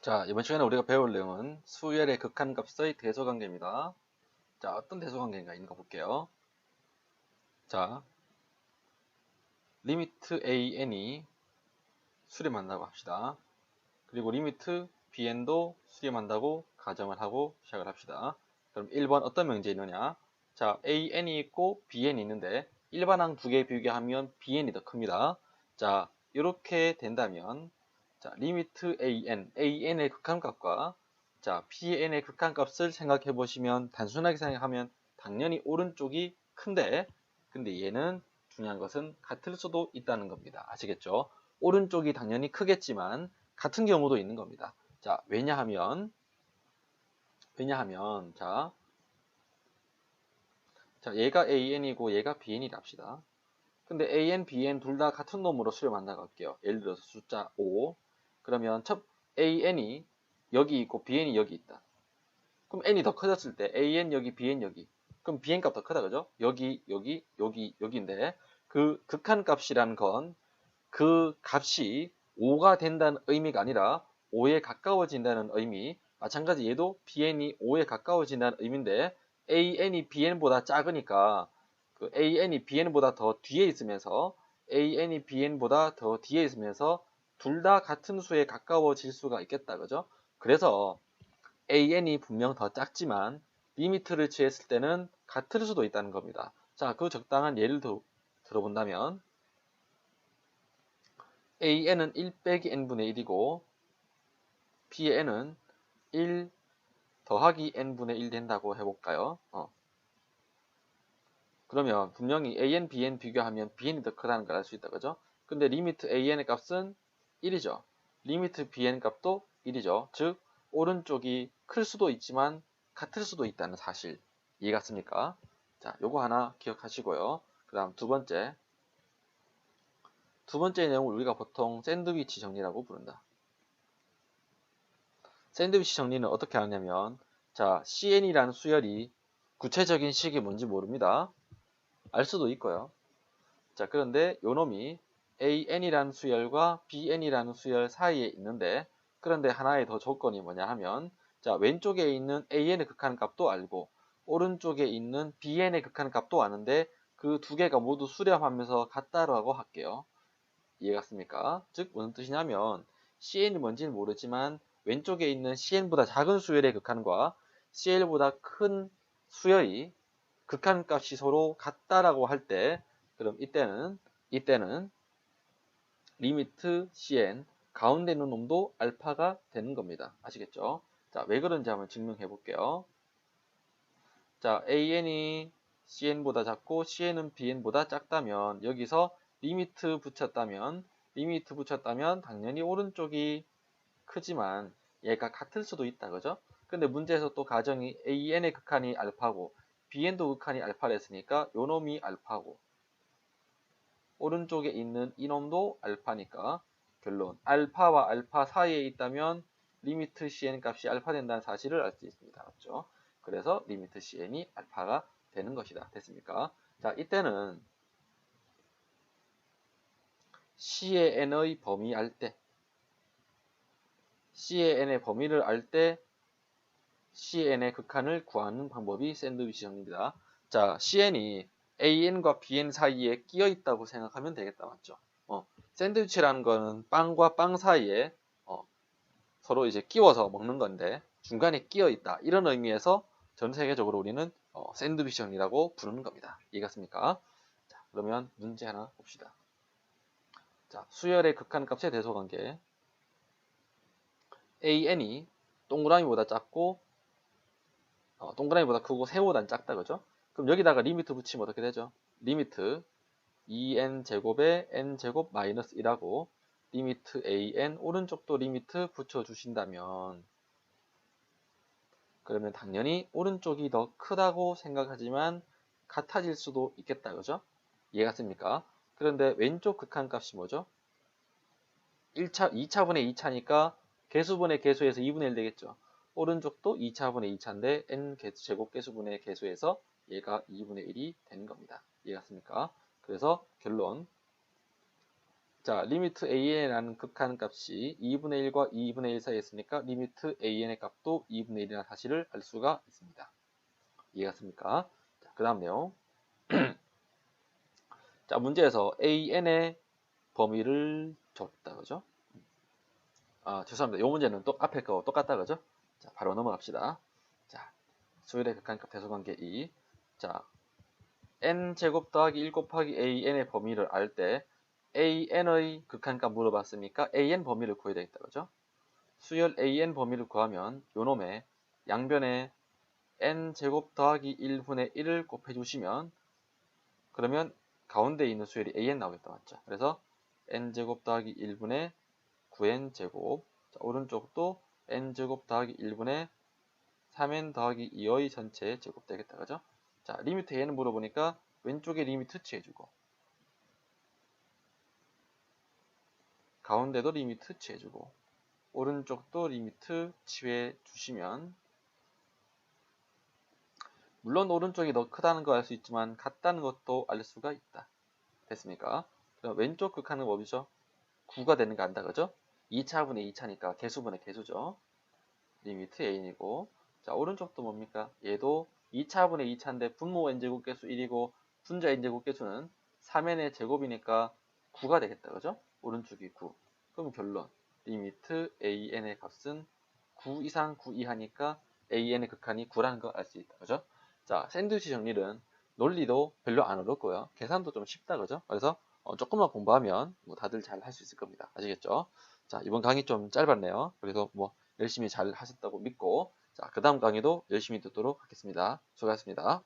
자, 이번 시간에 우리가 배울 내용은 수열의 극한값의 대소관계입니다. 자, 어떤 대소관계인가 있는 거 볼게요. 자, 리미트 an이 수렴한다고 합시다. 그리고 리미트 bn도 수렴한다고 가정을 하고 시작을 합시다. 그럼 1번 어떤 명제에 있느냐? 자, an이 있고 bn이 있는데 일반항 두 개 비교하면 bn이 더 큽니다. 자, 이렇게 된다면 자, 리미트 an의 극한값과 자, bn의 극한값을 생각해 보시면 단순하게 생각하면 당연히 오른쪽이 큰데 근데 얘는 중요한 것은 같을 수도 있다는 겁니다. 아시겠죠? 오른쪽이 당연히 크겠지만 같은 경우도 있는 겁니다. 자, 왜냐하면 자, 얘가 an이고 얘가 bn이라 합시다. 근데 an, bn 둘 다 같은 놈으로 수렴한다고 할게요. 예를 들어서 숫자 5. 그러면 첫 an이 여기 있고 bn이 여기 있다. 그럼 n이 더 커졌을 때 an 여기, bn 여기. 그럼 bn 값 더 크다, 그죠? 여기, 여기, 여기, 여기인데 그 극한값이란 건 그 값이 5가 된다는 의미가 아니라 5에 가까워진다는 의미. 마찬가지 얘도 bn이 5에 가까워진다는 의미인데 an이 bn보다 작으니까 그 an이 bn보다 더 뒤에 있으면서 an이 bn보다 더 뒤에 있으면서 둘 다 같은 수에 가까워질 수가 있겠다, 그죠? 그래서 an이 분명 더 작지만 리미트를 취했을 때는 같을 수도 있다는 겁니다. 자, 그 적당한 예를 들어본다면 an은 1 빼기 n분의 1이고 b의 n은 1 더하기 n분의 1 된다고 해볼까요? 그러면 분명히 an, bn 비교하면 bn이 더 크다는 걸 알 수 있다, 그죠? 근데 리미트 an의 값은 1이죠. 리미트 bn 값도 1이죠. 즉 오른쪽이 클 수도 있지만 같을 수도 있다는 사실. 이해갔습니까? 자, 요거 하나 기억하시고요. 그 다음 두 번째 내용을 우리가 보통 샌드위치 정리라고 부른다. 샌드위치 정리는 어떻게 하냐면 자, cn이라는 수열이 구체적인 식이 뭔지 모릅니다. 알 수도 있고요. 자, 그런데 요놈이 an이라는 수열과 bn이라는 수열 사이에 있는데 그런데 하나의 더 조건이 뭐냐 하면 자, 왼쪽에 있는 an의 극한값도 알고 오른쪽에 있는 bn의 극한값도 아는데 그 두 개가 모두 수렴하면서 같다라고 할게요. 이해갔습니까? 즉 무슨 뜻이냐면 cn이 뭔지는 모르지만 왼쪽에 있는 cn보다 작은 수열의 극한과 cl보다 큰 수열이 극한값이 서로 같다라고 할 때 그럼 이때는 리미트 cn 가운데 있는 놈도 알파가 되는 겁니다. 아시겠죠? 자, 왜 그런지 한번 증명해 볼게요. 자, an이 cn보다 작고 cn은 bn보다 작다면 여기서 리미트 붙였다면 당연히 오른쪽이 크지만 얘가 같을 수도 있다, 그죠? 근데 문제에서 또 가정이 an의 극한이 알파고 bn도 극한이 알파를 했으니까 요놈이 알파고 오른쪽에 있는 이놈도 알파니까 결론 알파와 알파 사이에 있다면 리미트 cn 값이 알파 된다는 사실을 알 수 있습니다. 맞죠? 그래서 리미트 cn이 알파가 되는 것이다. 됐습니까? 자, 이때는 c의 n의 범위 알 때 c의 n의 범위를 알 때 cn의 극한을 구하는 방법이 샌드위치 정리입니다. 자, cn이 an과 bn 사이에 끼어 있다고 생각하면 되겠다. 맞죠? 샌드위치라는 거는 빵과 빵 사이에 서로 이제 끼워서 먹는 건데 중간에 끼어 있다. 이런 의미에서 전 세계적으로 우리는 샌드위치 정리라고 부르는 겁니다. 이해갔습니까? 자, 그러면 문제 하나 봅시다. 자, 수열의 극한값의 대소관계 an이 동그라미보다 작고 동그라미보다 크고 세모보다 작다, 그죠? 그럼 여기다가 리미트 붙이면 어떻게 되죠? 리미트 2n제곱에 n제곱 마이너스 1하고 리미트 an 오른쪽도 리미트 붙여주신다면 그러면 당연히 오른쪽이 더 크다고 생각하지만 같아질 수도 있겠다, 그죠? 이해갔습니까? 그런데 왼쪽 극한값이 뭐죠? 2차분의 2차니까 개수분의 개수에서 2분의 1 되겠죠. 오른쪽도 2차분의 2차인데 n 제곱 개수분의 개수에서 얘가 2분의 1이 되는 겁니다. 이해갔습니까? 그래서 결론 자, 리미트 an이라는 극한값이 2분의 1과 2분의 1 사이에 있으니까 리미트 an의 값도 2분의 1이라는 사실을 알 수가 있습니다. 이해갔습니까? 자, 그 다음 내용. 자, 문제에서 an의 범위를 줬다, 그죠? 아, 죄송합니다. 이 문제는 또 앞에 거 똑같다, 그죠? 자, 바로 넘어갑시다. 자, 수열의 극한값 대소관계 2. 자, n제곱 더하기 1 곱하기 an의 범위를 알 때 an의 극한값 물어봤으니까 an 범위를 구해야 되겠다, 그죠? 수열 an 범위를 구하면 요놈의 양변에 n제곱 더하기 1분의 1을 곱해주시면 그러면 가운데 있는 수열이 an 나오겠다, 맞죠? 그래서 n제곱 더하기 1분의 9n제곱, 자, 오른쪽도 n제곱 더하기 1분의 3n 더하기 2의 전체 제곱 되겠다, 그죠? 자, 리미트 a는 물어보니까 왼쪽에 리미트 취해주고 가운데도 리미트 취해주고 오른쪽도 리미트 취해주시면 물론 오른쪽이 더 크다는 거 알 수 있지만 같다는 것도 알 수가 있다. 됐습니까? 그럼 왼쪽 극한은 뭐죠? 9가 되는 거 안다, 그죠? 2차분의 2차니까 개수분의 개수죠. 리미트 a이고, 자, 오른쪽도 뭡니까? 얘도 2차분의 2차인데 분모 n제곱 개수 1이고 분자 n제곱 개수는 3n의 제곱이니까 9가 되겠다, 그죠? 오른쪽이 9. 그럼 결론, 리미트 an의 값은 9 이상 9 이하니까 an의 극한이 9라는 거 알 수 있다, 그죠? 자, 샌드위치 정리는 논리도 별로 안 어렵고요. 계산도 좀 쉽다, 그죠? 그래서 조금만 공부하면 뭐 다들 잘 할 수 있을 겁니다. 아시겠죠? 자, 이번 강의 좀 짧았네요. 그래서 뭐 열심히 잘 하셨다고 믿고, 자, 그 다음 강의도 열심히 듣도록 하겠습니다. 수고하셨습니다.